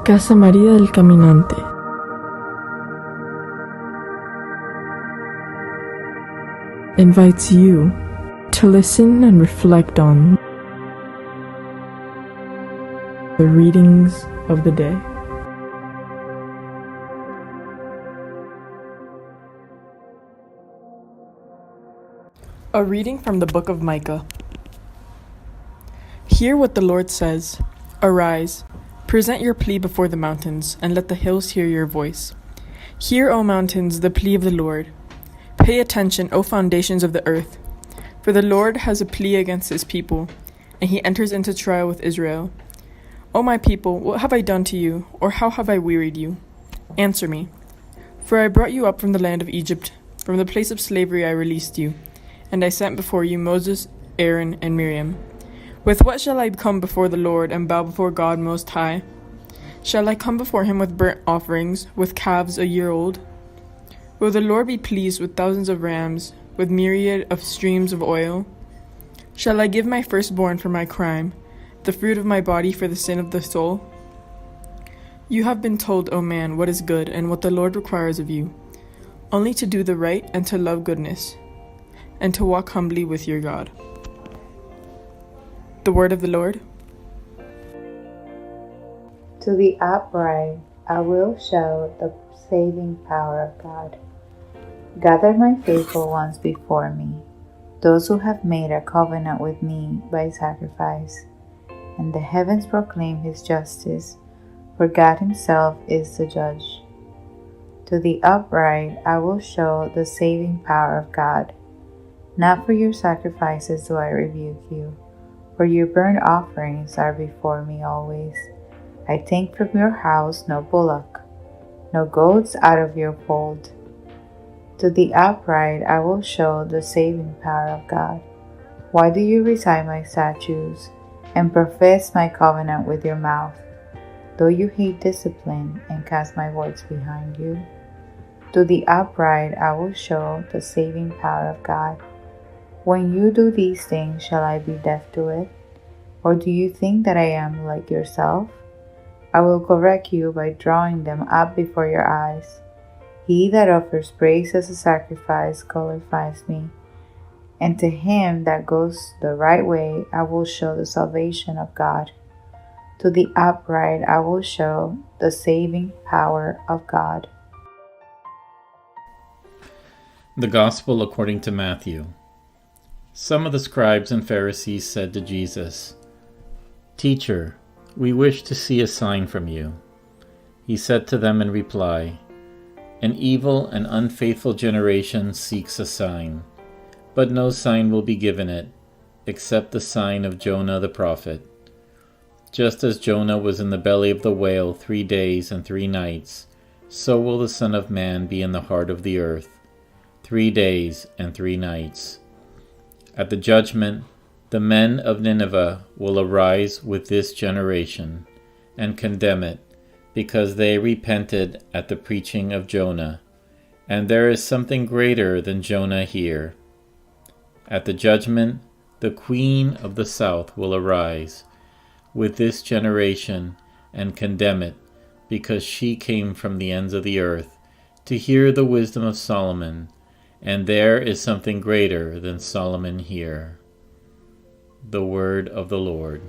Casa María del Caminante. Invites you to listen and reflect on the readings of the day. A reading from the book of Micah. Hear what the Lord says. Arise, present your plea before the mountains, and let the hills hear your voice. Hear, O mountains, the plea of the Lord. Pay attention, O foundations of the earth. For the Lord has a plea against his people, and he enters into trial with Israel. O my people, what have I done to you, or how have I wearied you? Answer me. For I brought you up from the land of Egypt, from the place of slavery I released you, and I sent before you Moses, Aaron, and Miriam. With what shall I come before the Lord and bow before God Most High? Shall I come before him with burnt offerings, with calves a year old? Will the Lord be pleased with thousands of rams, with myriad of streams of oil? Shall I give my firstborn for my crime, the fruit of my body for the sin of the soul? You have been told, O man, what is good and what the Lord requires of you, only to do the right and to love goodness, and to walk humbly with your God. The word of the Lord. To the upright I will show the saving power of God. Gather my faithful ones before me, those who have made a covenant with me by sacrifice. And the heavens proclaim his justice, for God himself is the judge. To the upright I will show the saving power of God. Not for your sacrifices do I rebuke you, for your burnt offerings are before me always. I take from your house no bullock, no goats out of your fold. To the upright I will show the saving power of God. Why do you recite my statutes and profess my covenant with your mouth, though you hate discipline and cast my words behind you? To the upright I will show the saving power of God. When you do these things, shall I be deaf to it? Or do you think that I am like yourself? I will correct you by drawing them up before your eyes. He that offers praise as a sacrifice glorifies me, and to him that goes the right way I will show the salvation of God. To the upright I will show the saving power of God. The Gospel according to Matthew. Some of the scribes and Pharisees said to Jesus, "Teacher, we wish to see a sign from you." He said to them in reply, "An evil and unfaithful generation seeks a sign, but no sign will be given it, except the sign of Jonah the prophet. Just as Jonah was in the belly of the whale 3 days and 3 nights, so will the Son of Man be in the heart of the earth 3 days and 3 nights. At the judgment, the men of Nineveh will arise with this generation and condemn it, because they repented at the preaching of Jonah, and there is something greater than Jonah here. At the judgment, the queen of the south will arise with this generation and condemn it, because she came from the ends of the earth to hear the wisdom of Solomon, and there is something greater than Solomon here." The word of the Lord.